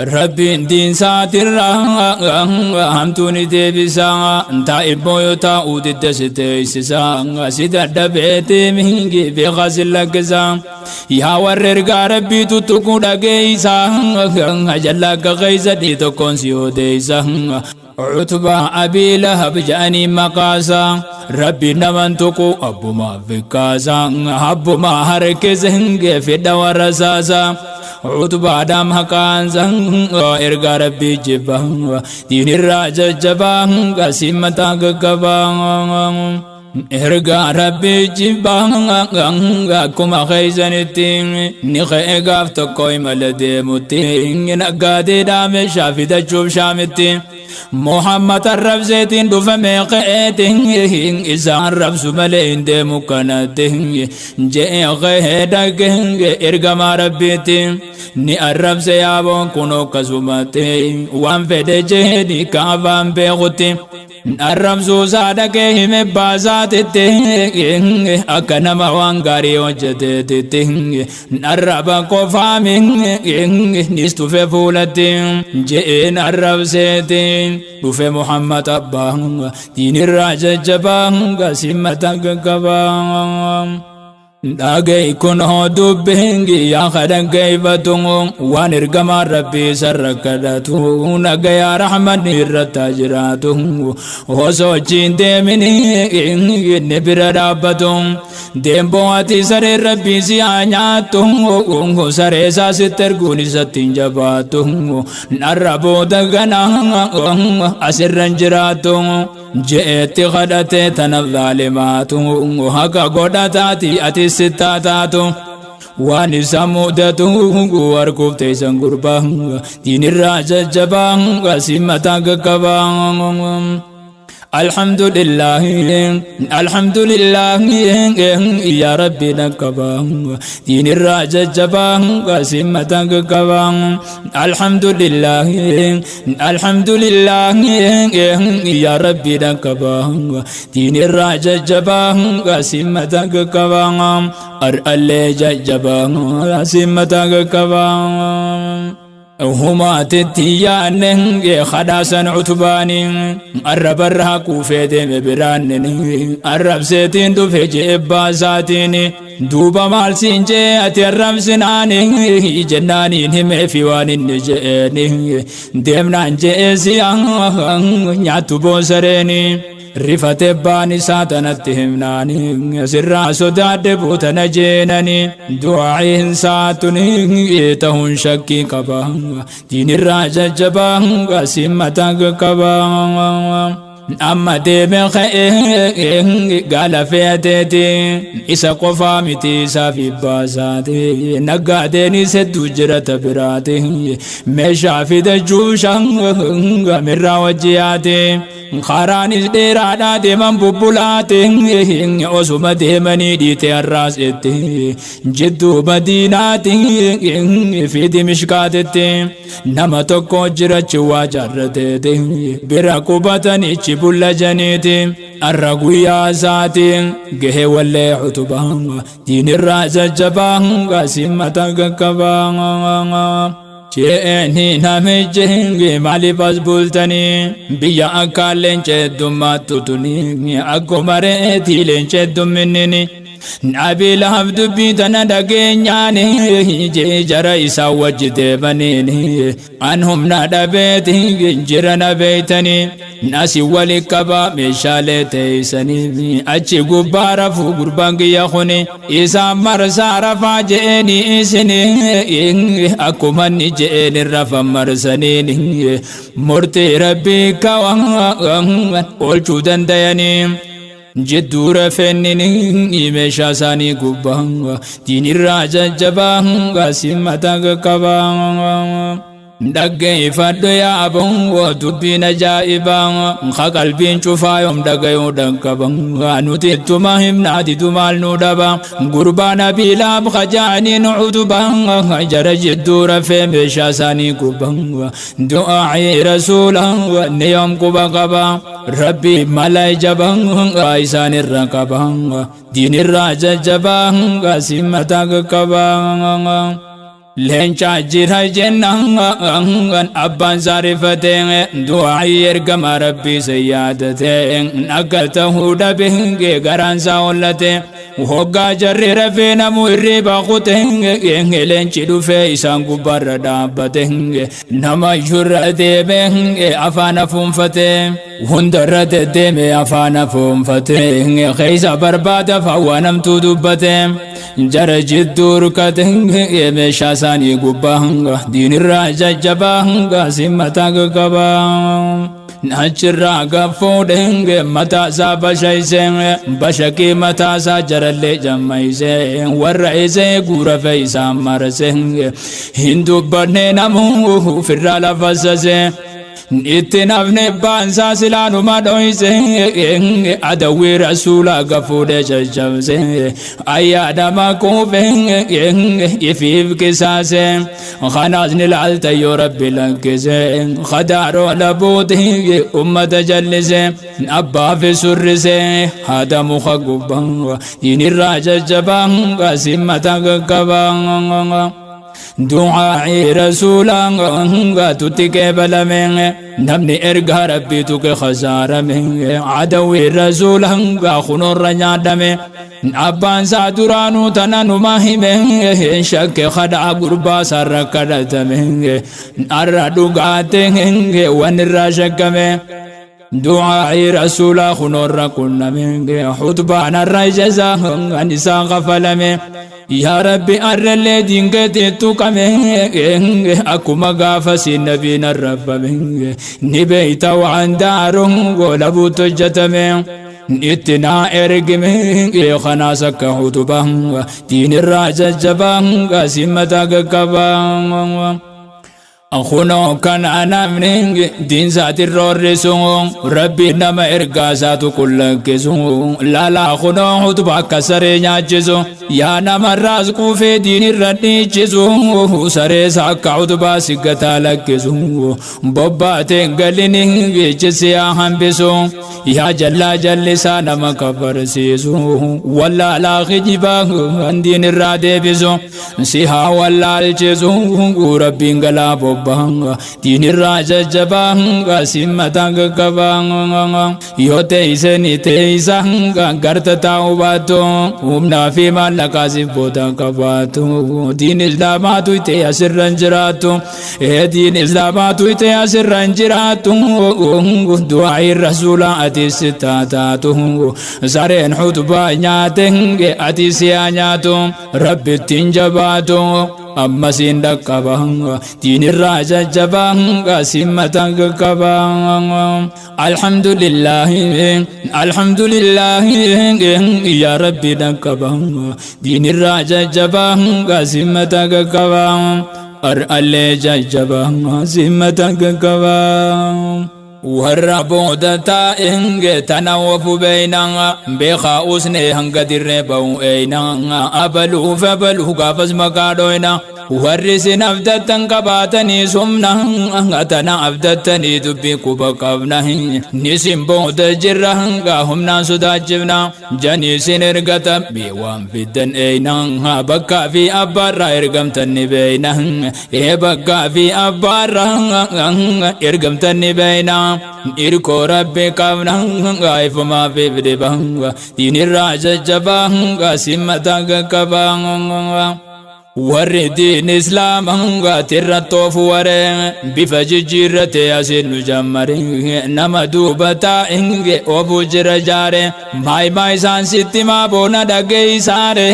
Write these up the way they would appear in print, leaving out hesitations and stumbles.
ربي دين ساتر همتوني ديبسا تائبو يتاو ددستي سسا سيدا دبيتي مهنجي في غزل لكسا يا وررقا ربي تتكو دقيسا جلاك غيزة دي تكون سيو ديسا عتبة أبي لهب جاني مقاسا ربي نمنتكو أبو ما فكاسا أبو ما هركزنج في دور رساسا عتبة دام هكانسا إرقا ربي جبا دين الراججبا قسيمتا قبا إرقا ربي جبا كما خيزنتين نخي قافتكوي ملدي متين نقادي دام شافي تشوف شامتين محمد الرب زيتين دفمي قيتين إذا الرب سملين دي مكانتين جئي غيدكين إرقا ما ربيتين ني الرب سيابون كنو كسومتين وان فدي جهدي كافان بيغتين الرب سوزادك هم بازاتين أكنا موانغاري وجدتين الرب كفامين نستوفي فولتين جئين الرب زيتين وفي محمد أبا دين الراججبا قسمتك كبا داغي كن هو دبهنجي يا خدن كيفتون وانرغم ربي سركدتو نغيا رحمن الرتاجراتو وسوچين دمني نبرادابتون دمبواتي سر ربي سيانياتو سريسا سترغوني ستنجباتو نربو دغنا اسرنجراتو جئت غدت تنظالمات وهكا غدتاتي أتي ستاتاتو واني سمودتو واركوب تيسان قربا دين الراججبا وسيمتاك كبا الحمد لله الحمد لله يا ربي نكبا دين الراججبا وسيمتاك كبا الحمد لله الحمد لله يا ربي نكبا دين الراججبا وسيمتاك كبا أرألي ججبا وسيمتاك كبا هما تتيان خداسا عتباني الرب الرهاكو في دم برانني الرب سيتين دو في جيبا ساتيني دوبا مال سينجي أتي الرب سناني جناني نمي في واني نجيني دمنا نجي سيان نياتو بوسريني رفت باني ساتنتهم ناني سرع سداد بوتنا جينني دعائهم ساتني تهون شكي كبا دين الراججبا قسمتك كبا أما ديم خير قال فيتي إسا قفامتي سافي باساتي نقادني سدو جرة براتي مشا في دجوشا من راوجياتي خاراني ديرادا ديمان ببولاتي أسوما ديماني ديتي الراسيتي جدو مديناتي في دمشقاتي نما تكو جرة واجرتي براكوبتني بولا جنيتي الرقويا ساتي جه ولا عتبا دين الراس الجبا قسمتك كبا جئني نمجه مالي فاز بولتني بيا أكالين جدوما تتوني أكو مريتي لين جدو منني نبي لهب دبيتنا دقينياني جرى إسا وجد بنيني عنهم نادا بيتي جرنا بيتني ناسي ولي كبا مشالي تيسني أجي قبارة فو قربانك يخوني إسا مرسا رفا جئني إسني أكو مني جئني رفا مرسنيني مرتي ربي كوان والجودن ديني جدور فنني مشا ساني قبا دين الراججبا قسمتك كبا دقي فدو يا أبو ودبين جائبا خقلبين شفا يوم دقي ودنكبا نتيت مهم نادي دمال ندبا قربان بلاب خجاني نعودبا جرج الدور في مشاساني قبا دعائي رسولا ونيوم قبا قبا ربي ملاي جبا عيسان الرقبا دين الراججبا قسمتك كبا leenca jira jennaan abbaan saarifatee du'aa ergama rabbii sayyaadate akka ta'uu dhabe garansaa hollate hoggaa jarri rafee namu hirriba kute leenci dhufee isaan gubbarra dhaabbate nama iyyurra deeme afaan afuunfate hundarra deddeeme afaan afuunfate keessa barbaada fawwaa namtuu dubbate jara jidduu rukate meeshaa isaanii gubbaa diinirraa jajjabaa simmataa Qabaa nachirraa gaffuudhe mataa isaa bashaqii mataa isaa jarallee jammayse warra isee guura fe'isaan marse hin dubbanne namuu ofirraa lafassase itti nafne baansaa silaanuma dhoyse adawwii rasuulaa gafuudhe caccabse ayyaadama kuufe ifiif qisaase kanaas ni laalta yoo rabbi lakkise khadaaroo labuuti ummata jallise abbaafi surrise haada muka gubbaa diinirraa jajjabaa simmata Qabaa du'aa rasuulaa tutti qeebalame namni erga rabbii tuqe khasaarame adawwii rasuulaa kunorra nyaadame abbaan isaa duraanuu tananuma hime shakke khadhaa gurbaa sarra kadhatame arra dhugaate wanirraa shakkame du'aa rasuulaa kunorra qunname hutbaan arra ijazaa isaa qafalame yaa rabbi arrallee diingate tuqame akkuma gaafasi nabiin arrabame ni beeyta waan daaruun goolabuutu hojjetame itti naa ergime kanaas akka hutubaa diinirraa jajjabaa simmata Qabaa أخونا كان أنا من دين ذات الرسول ربي نما إرجازات كل كيسو لا أخونا خطبة كسر ياجزو يا نما رازق في دين الردي جزو سر ساك خطبة سكتا لكيسو بابا تنقلني جسيا هم بسو يا جل سانا ما كبر سيسو ولا لا خجبا دين الرادي بسو سيها ولا الجزو ربي انقلابو diinirraa jajjabaa simmata Qabaa yoo teeysani teeysa garta taa'u baattu humnaa fi maallaqaa sibboota qabaattu diin islaamaatu itee asirran jiraattu diin islaamaatu itee asirran jiraattu du'aa rasuulaa ati sittaa taatu sareen hutbaa nyaate ati siyaa nyaatu rabbittiin jabaatu amma siin dhaqqabaa diinirraa jajjabaa simmata Qabaa alhamdulillahi yaa rabbi dhaqqabaa diinirraa jajjabaa simmata Qabaa ar'allee jajjabaa simmata Qabaa warra booda taa'e tanawwafu beeynaa beekaa usnee hanga dirree ba'u eeynaa abaluuf gaafas maqaa dhoyna warri sin abdattan qabaatanii sumna tana abdattanii dubbii quba qabna nisin booda jirra humnaan sodaachifna janii sin ergata waan fiddan eeynaa bakkaa fi abbaarraa ergamtan ni beeyna bakkaa fi abbaarraa ergamtan ni beeyna irkoo rabbi qabna ifuma fi fidhiba diinirraa jajjabaa simmata Qabaa warri diin islaamaa tirra toofu waree bifa jijjiirrate asin nu jammare nama duuba taa'e ofu jira jaare maaymaa isaan sitti maa boona dhageeysaare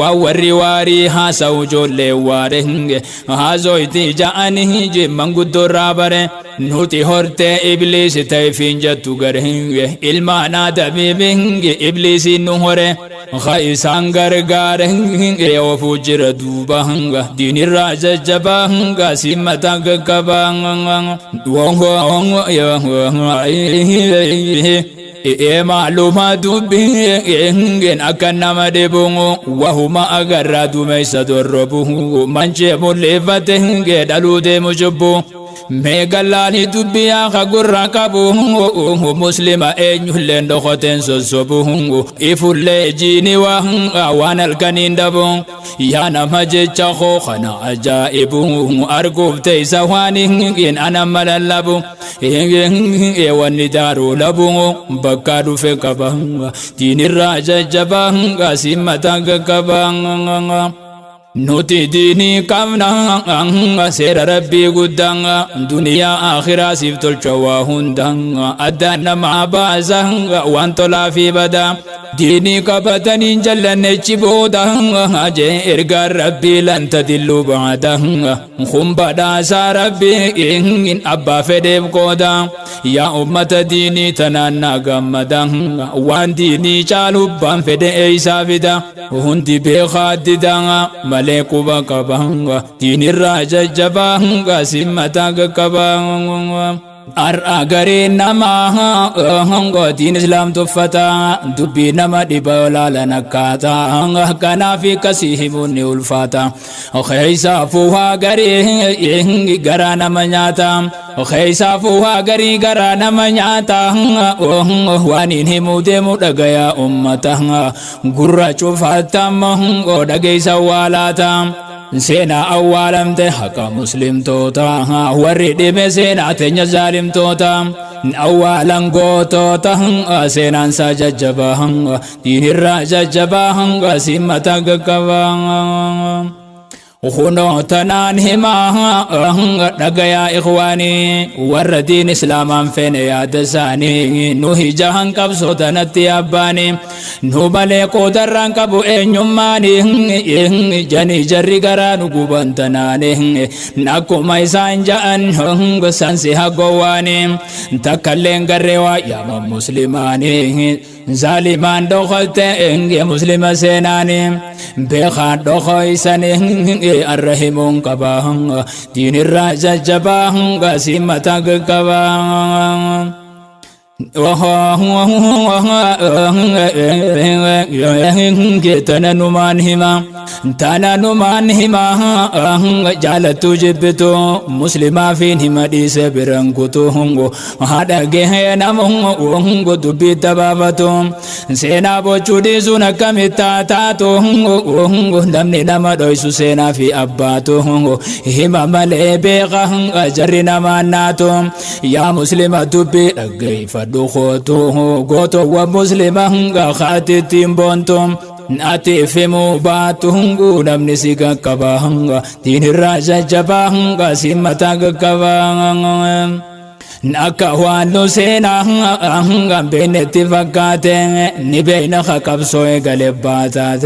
waan warri waarii haasa'u ijoollee waare haasoyti ja'anii jimman guddoorraa bare nuti hortee ibliisi ta'efiin jettu gare ilmaan aadamiibi ibliisiin nu hore isaan gargaare ofu jira duuba diinirraa jajjabaa simmata Qabaa maaluma dubbii akka nama dhibu wahuma agarraa duumessa dorrobu manchee mul'ifate dhaluu deemu jubbu meegalani dubbiyaa khagurra qabu muslima eenyulleen dhokoteen sossobu ifullee jiini waan halkaniin dhabu yaa nama jecha koo kana ajaa'ibu arguuf teessa waan hin ana malallabu wanni daaruu labu bakka dhufe qaba diinirraa jajjabaa simmataa qaqqaba nuti diinii qabna seera rabbii guddaa duniyaa akhiraa siif tolcha waa hundaa addaan namaa baasa waan tolaa fi badaa diinii qabataniin jallannechi booda jee ergaan rabbii lan tadillu baada kun badhaasaa rabbii abbaa fedheef qooda yaa ummata diinii tanaan naa gammada waan diinii caalubbaan fedhe eeysaa fida hundi beekaa dida malee quba qaba diinirraa jajjabaa simmataa qaqqaba ar'a gareen namaa diin islaam tuffata dubbii nama dhiba olaalan akkaataa kanaaf akkasii himuun ni ulfaata keessaafuu haa garii garaa nama nyaata keessaafuu haa garii garaa nama nyaata waan hin himuu deemu dhagayaa ummata gurra cufaatama dhageessa waalaata seenaa awwaalamte haqa muslimtoota warri dhime seenaa teenya zaalimtoota awwaalan gootoota seenaan isaa jajjabaa diinirraa jajjabaa simmataa qaqqaba Uhuno tanan hima dhagaya ikhwani warra diin islaamaan feene yaada isaanii nu hijahan qabsoo tanatti abbaani nu malee qoodarraan qabu eenyummaani jani jarri garaa nu guban tanaani akkuma isaan ja'an sansi haggowwaani takkalleen garree waa yaama muslimaani zaliman dokholte enge muslima seenaani beekaan dokhoysani arrahimun qabaa diinirraa jajjabaa simmataa qaqqabaa tananumaan hima jaalattu jibbitu muslimaa fiin hima dhiise biran kutu haadha gahee namu dubbii tabaafatu seenaa bochuu dhiisuun akkamittaa taatu namni nama dhoysu seenaa fi abbaatu hima malee beeka jarri namaan naatu yaa muslima dubbii dhaggeeffadhu dukhotu goto wa muslima khatittim bontum ati fimu batungu namni siga kabanga dinirra jajjabanga simata kabanga naka wano sena beneti fakate ni beina khakabso galebata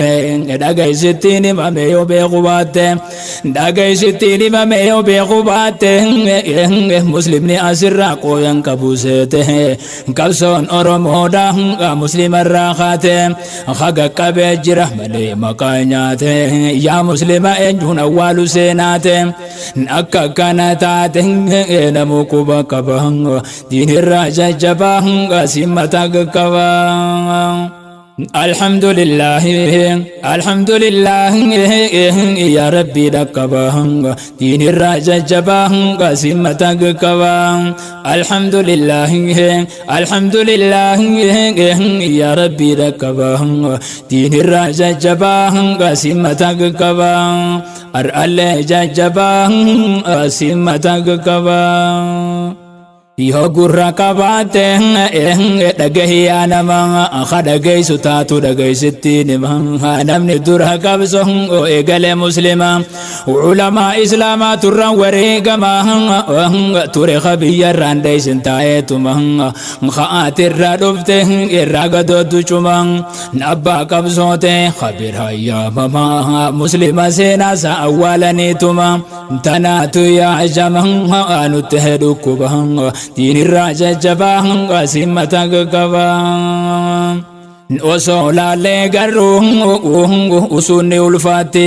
daga sitini mameyo be khubate daga sitini mameyo be khubate muslim ni asirra ko yan kabusete kabson oromoda muslim rakhate khaga kabe jira male makanyate ya muslima enjuna walu senate naka kanata namu kuba kaba dinirra jajjabaa simmataa qaqqabaa alhamdulillah ya rabbi dhaqqabaa dinirra jajjabaa simmataa qaqqabaa alhamdulillah ya rabbi dhaqqabaa dinirra jajjabaa simmataa qaqqabaa ar'allee jajjabaa simmataa qaqqabaa yoo gurra qabaate dhagahiyaa nama dhagaysu taatu dhagaysitti namni dura qabso eegale muslima ulamaa islaamaa turran wareegama ture qabiyyarraan daysin taa'eetuma kha'aatirra dhufte irraa gadootu cuma abbaa qabsoote qabir hayyaamama muslima seenaasa awwaalaniituma tanaatu yaajama nutti hedhukkuba dinirra jajjabaa simmataa qaqqabaa osoo laallee garuu usunni ulfaatti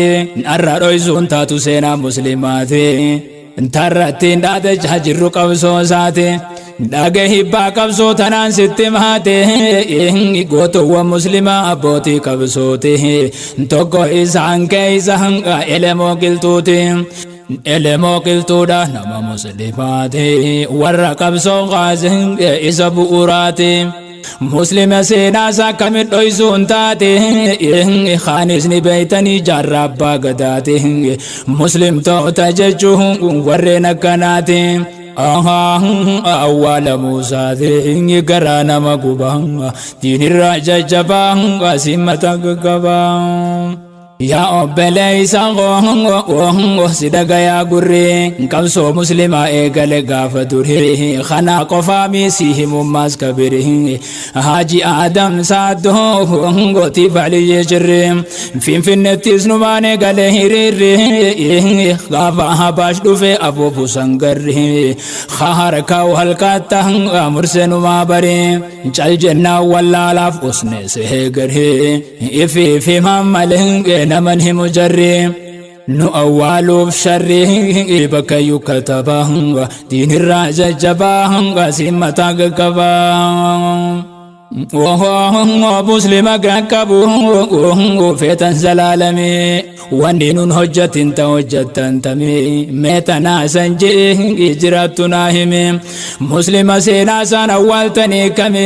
arra dhoysuun taatu seenaa muslimaati tarrattiin dhaate jirru qabsoo isaati dhaga hibbaa qabsoo tanaan sitti maate gootuwwan muslimaa abbootii qabsooti tokko isaan keeysa elemoo qiltuuti elemoo qiltuudha nama muslimaati warra qabsoo qaazin isa bu'uuraati muslima seenaasaa kamit dhoysuun taate khaanisni beeytanii jaarraa abbaa gadaati muslimtoota jechuun warreen akkanaati awwaala muusaati garaa nama gubaa diinirraa jajjabaa simmata qabaa yaa obboleeysa koo si dhagayaa gurri qabsoo muslimaa eegale gaafa durii kana qofaa misi himummaas kabiri haaji aadam saaddoo gootiif aliyyee jirri finfinnettis numaan eegale hiriirri gaafa habaash dhufe abuufu sangarri harkaa halkaata mursee numaa bari cal jennaa wallaalaaf usne seegari ifi mammalee naman himu jarri nu awwaaluuf sharri bakka yukkataba diinirraa jajjabaa simmataa qaqqabaa muslima qaqqabu feetan zalaalame wanni nun hojjatin ta hojjattan tame meetanaa san jee jiraattu naa hime muslima seenaa san awwaaltanii kame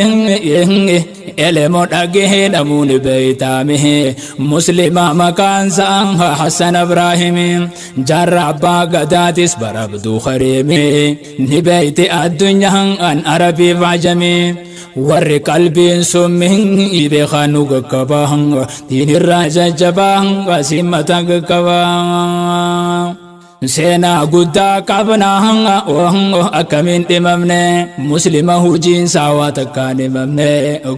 elemoo dhagee namuun beeytaame muslima maqaansa Hassan Ibraahim jaarra abbaa gadaatis barabduu kareeme ni beeyte addunyaan an arabiif ajame warri qalbiin summiin beekanu qaqqabaa diinirraa jajjabaa simmata qaqqabaa seenaa guddaa qabnaa akkamiin dhimamne muslima hujiin saawaa takkaan dhimamne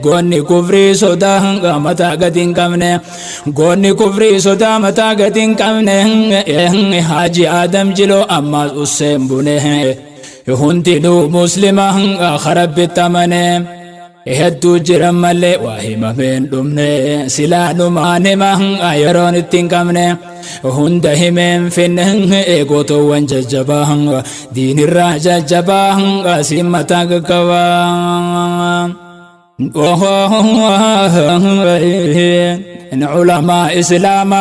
goonni kufrii sodaa mataa gadi hin qabne goonni kufrii sodaa mataa gadi hin qabne haaji aadam jiloo ammaas usseen bune hundinuu muslima karabbitti amane hedduu jiran malee waa himameen dhumne silaa numaan hima yeroon ittiin qabne hunda himeen finne eegotowwan jajjabaa diinirraa jajjabaa simmataa qaqqabaa علماء إسلام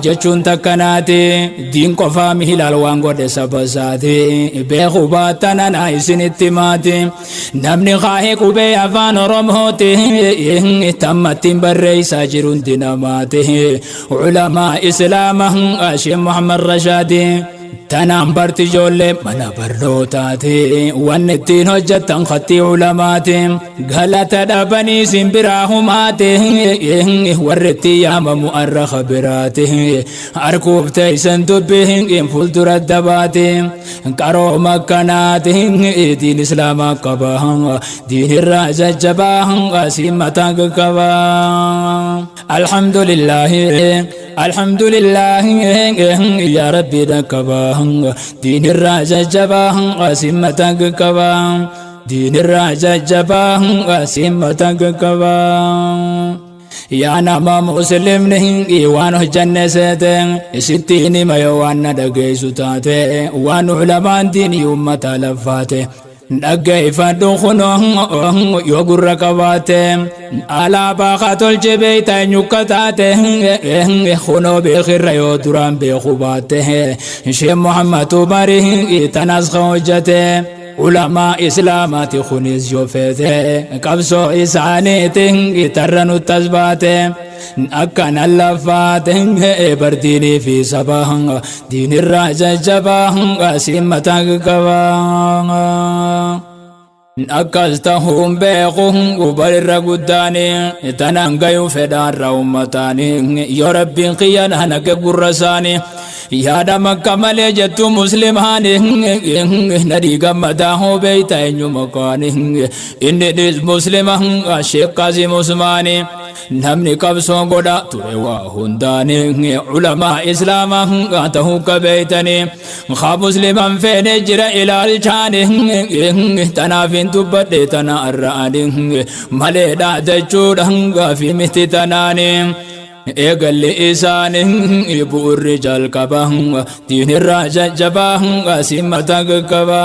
جتشون تكناتي دين قفا مهلال وانقود سبساتي بيخوباتنا نايسين اتماتي نمني خاهيك بي أفان رمهوتي تمتين بري ساجرون ديناماتي علماء إسلام شيخ محمد رشادي tanaan barti ijoollee mana barnootaati wanni ittiin hojjettan khatti ulamaati galata dhabanii simbiraa humaati warri itti yaamamu arraqa biraati harkuuf teeysan dubbii fuuldura dabaati qarooma akkanaati diin islaamaa qaba diinirraa jajjabaa simmataa qaqqaba alhamdulillahi alhamdulillahi ya rabbi dakaba دين الرججبا قاسمتك كبا دين الرججبا قاسمتك كبا يا نما مسلم نهي وانه جنة ساتين ستيني ما يوانا دقي ستاتي وانه علمان دين يوم تلفاتي نجاي فدخنه يقول ركباته على باقة الجبيت نكتاته خنو بخير يدران بخباته شيخ محمد باري تناسخ وجته علماء إسلامات خنيز يوفيته كبسو إسانيته ترنو التزباته أكن اللفاته برديني في سباه دين الرججباه سمتك كباه أكستهم بيقهم وبرر قداني تنانقيو فدان رومتاني يا ربي قيانا نكبر رساني يا دمك كمال جت مسلماني نديق مداه بيتين مكاني إني ديز مسلمان الشيخ قاسم عثماني نمني كبسون قدا تروا هنداني علماء إسلام قاته كبيتني خاب مسلمان فين جرى إلى الجاني تنافين تبدي تنا الراني مالي دا تجود في مهتتناني اقل إساني يبو الرجال كبا دين الرججبا سمتك كبا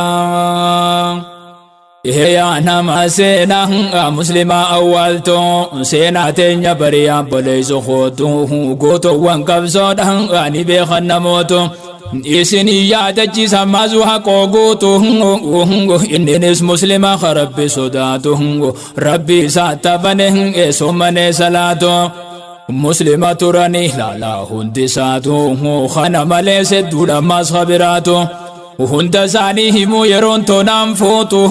يا نما سينا مسلما أولتو سينا تنيا بريا بليس خوتو قوتو وانكبسو دهاني بيخن موتو إسني يادجي سمازوها قوغوتو إننس مسلمة ربي صداتو ربي ساتبنه سمني صلاتو مسلمة تراني لا لا هندي ساتو خانا ملي سدولا ماس خبراتو وهند سانيهم يرون تنام فوتو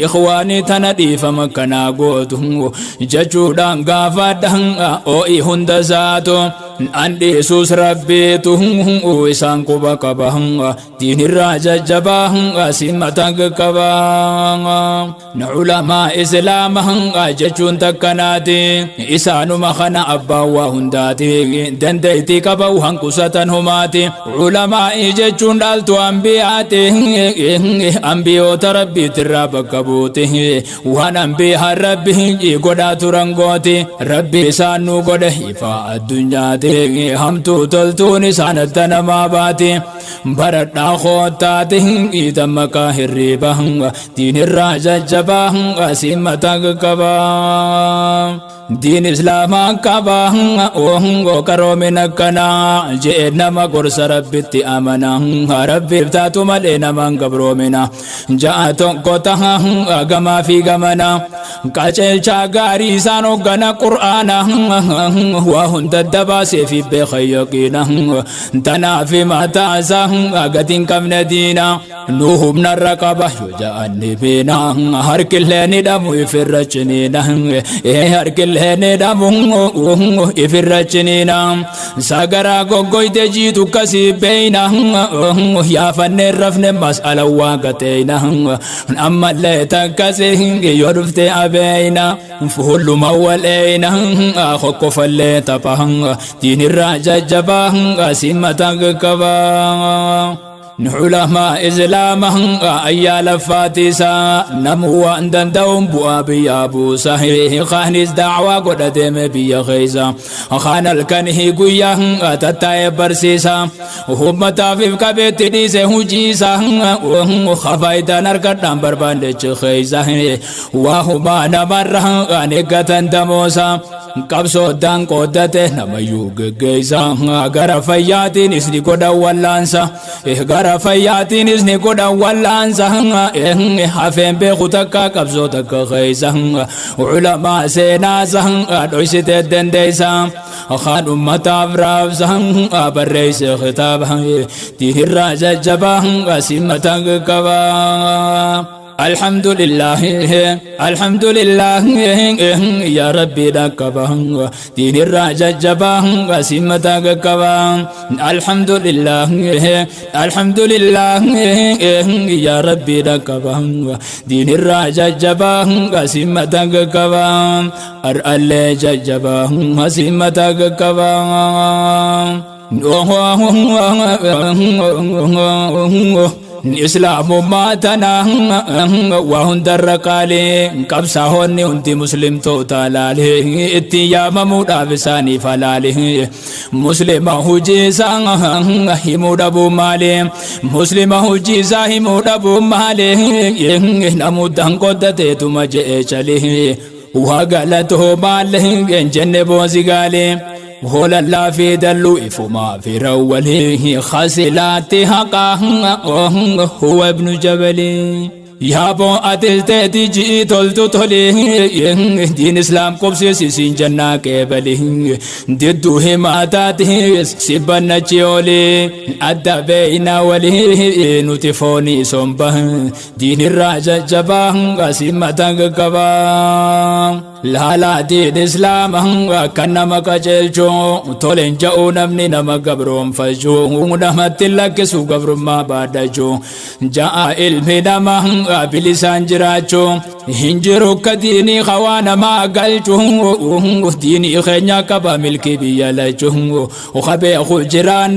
إخواني تندي فمكنا قوتو ججودان غافدان أو هند ساتو عندي سوس ربيتو وإسان قبا قبا دين الراجة جبا سمة قبا علماء إسلام ججون تكناتي إسان مخنا أبا وهنداتي دنديتي قبا وهنكسة هماتي علماء ججون دالتو أنبياته أنبياء ربي تراب كبوته وان أنبياء ربي قدا ترنغوتي ربي سانو قدا إفا الدنيا هم تلتوني سانتنا ما باتي برد خوتاته إتم كاهر ريبا دين الراجة جبا سمة قبا دين إسلام كبا وهو كرومنا كنا جئنا ما قرص ربي أمنا ربي بتاتو ملينا من قبرو منا جاءتو قطها أغما في غمنا كاچل چاگاري سانو غنا قرآنا وهن تدباسي في بخيقنا تنا في ماتا ساهم أغتين كم ندينا نوهم نرقبه يجاءني بينا هر كلين دمو يفرچنينا هر كلين دمو يفرچنينا ساگرا غوغوي تجيتو كسي بينا يا فن رفن مسألة واقتينا أما اللي تكسي يرفتي أبينا فهل مولينا أخوك فاللي تبهن دين الراجة جبهن سمة قبا علماء إسلام أيال فاتسا نمو أندن دوم بوابي أبو سهيه خانيس دعوة قد دم بي خيزا خان الكنه قويا تتاي برسيسا هم تافيف كبت ديسه هجيسا خفايت نركت نمبر باندج خيزا وهما نمرها نكتن دموسا قبصو دان قدته نميوغ گيسا غرا فياتين اسني قد والانسا غرا فياتين اسني قد والانسا حفين بخوتك قبصو تك خيسا علماء سيناسا دوشت الدنديسا خان أمتا فرابسا بريس خطابا تهرى ججبا سمتا قبا الحمد لله الحمد لله يا ربي دكبا دين الراجة جبا سمتا قبا الحمد لله الحمد لله يا ربي دكبا دين الراجة جبا سمتا قبا أرأل ججبا سمتا قبا إسلام ماتنا وهن درقالي قبسهن أنت مسلم توتالالي اتيام مودا بساني فلالي مسلم هجيسا همود أبو مالي مسلم هجيسا همود أبو مالي نمودن قدتي تمجئشالي وغلته مالي جنبو زغالي هول الله في دلو إفما في روله خسلات حقا هو ابن جبلي يا بو أتلتي جي تولتو تولي دين إسلام قبسي سين جنة كبلي ددوه ماتاته سبنا جيولي أدى بينا ولي نتفوني سنبه دين الراجة جباه سمتا قبا لا لا دين إسلام كنما كجلجو تولين جاو نمني نما قبرهم فجو نمت لك سو قبر ما بعدجو جاء علمي نما بلسان جراجو هنجرو كديني خوانا ما قلجو ديني خينيا كبا ملكي بيالجو وخبي أخو جران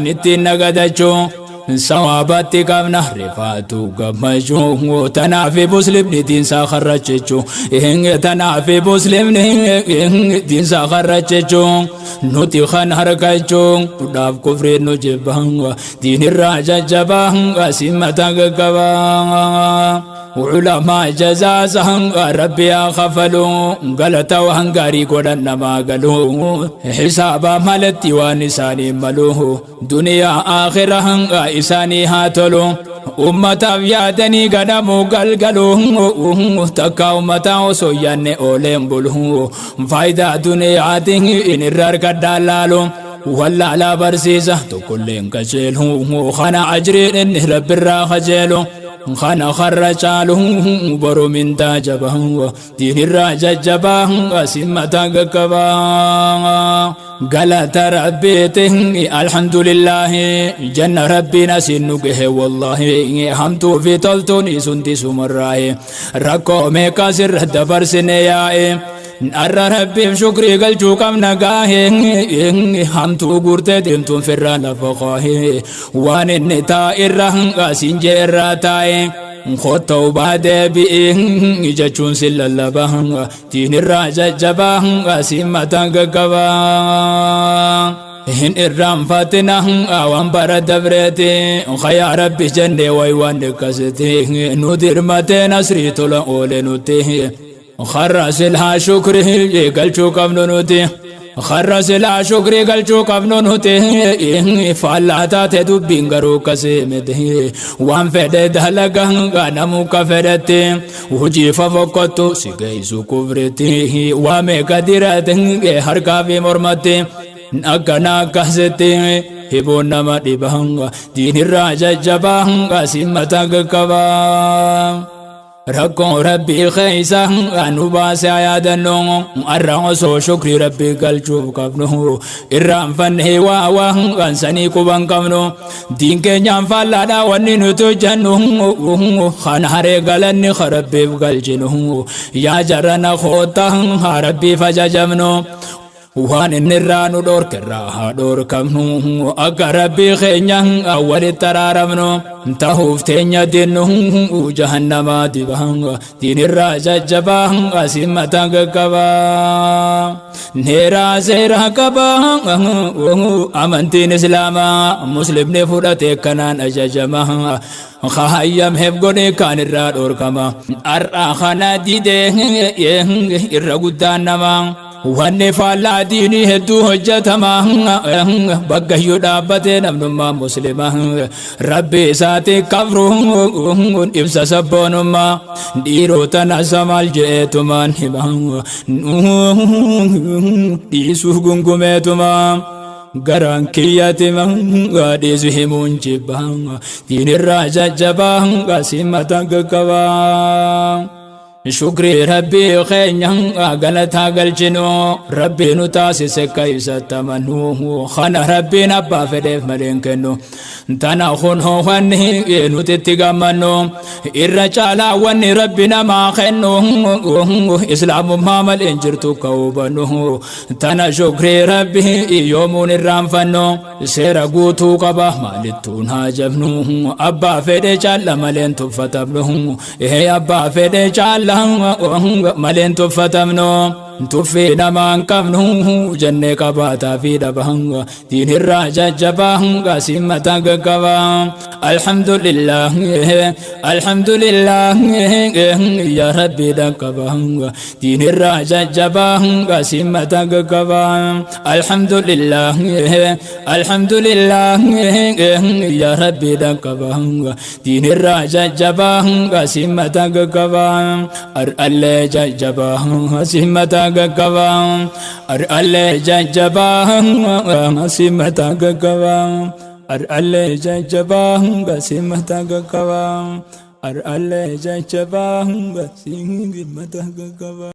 نتين نغدجو سواباتي قبنا رفاتو قمجو تنافي مسلم ندين ساخرججو تنافي مسلم ندين ساخرججو نوتي خان هرقجو وداف كفر نجبان دين الراجة جبان سمتا قبا علماء جزازهم ربي خفلوا غلطا وهنغاري قدن ما قالوا حسابا مالتي ونساني ملوه دنيا آخرهم إساني هاتلو أمتا بيادني قدمو قلقلو تكا أمتا وسويان أولين بلو فايدة دنيا إن الرارك الدلالو ولا لا برسيسة تقولين كجيلو خانا أجرين إن رب الراخ جيلو خانا خرجالو برو من تاجبه دين الراججبه سمتا قبا قالت ربيته الحمد لله جنة ربنا سنقه والله همتو في طلتوني سنتي سمراه ركو ميكا سر دبر سنيائي الررب شكري قلتو كم نقاه همتو قرتي دمتو فران فقاه وان النتاء الرهن سنجي الراتاي خطو بعد بإن جاتشون سل اللبه تين الراجة جباه سمتا قبا هن الرام فاتنا اوان برد بريتي خيا ربي جنة ويوان كستي ندير متى نسري طول أولي نتي خرس لها شكره قلتو كم نوتي خرس لا شكري قلتو قبنون هته فالاتا تدبين غرو كسيمته وان فدد هلغا نمو كفرته وجي ففقتو سيغيسو كفرته وامي قدرته هركا في مرمته ناكنا كسته هبون نما دبهنغ دين الراجة جبهنغ سمتا قبا ركون ربي خيسا أنوباس عيادنو الرأس شكري ربي قلتو قبنو الرام فنه واوا أنساني كوبان قبنو دين كنيان فالادا ونينو تجنو خان هاري قلني خربي بقلجنو يا جرنا خوتا ربي فججمنو وان النرانو دور كراها دور كمنو أقربي خينيان أول ترارمنو تهوف تينيا دينو جهنم دبهن دين الراجة جبهن سمتا قبا نيرا سيرا قبا أمنتين إسلاما مسلم نفورة كنان أججما خايم هبغوني كان الراد أوركما أرخانا ديده إرغدان نما واني فالا ديني هدو هجتما بقى يدابتين ابنما مسلمة ربي ساتي كفرهم إبسا سبونما ديرو تنسم الجئتما ديسو قنقمتما غران كياتما غاديسو همون جبا دين الراجة جبا قاسمة قبا شكري ربي خينيان غلطا قلجنو ربي نتاسي سكايسا تمنو خانا ربي نبا فدف ملينكنو تانا خنو خاني نتتغمنو الرجالا واني ربنا ما خنو إسلام مامل انجرتو كوبنو تانا شكري ربي يومون الرامفنو سيرا قوتو قبا مالتون هاجبنو أبا فدي جالا ملين تفتبنو إيه أبا فدي جالا ملين تفتمنو توفي نمان كمنو جنة كباتا في دبهن دين الراجة جبهن سمتا قبا الحمد لله الحمد لله يا ربي دكبهن دين الراجة جبهن سمتا قبا الحمد لله الحمد لله يا ربي دكبهن دين الراجة جبهن سمتا قبا أرأل ججبهن سمتا قبا أرأل ججبا سمتا قبا أرأل ججبا سمتا قبا أرأل ججبا سمتا قبا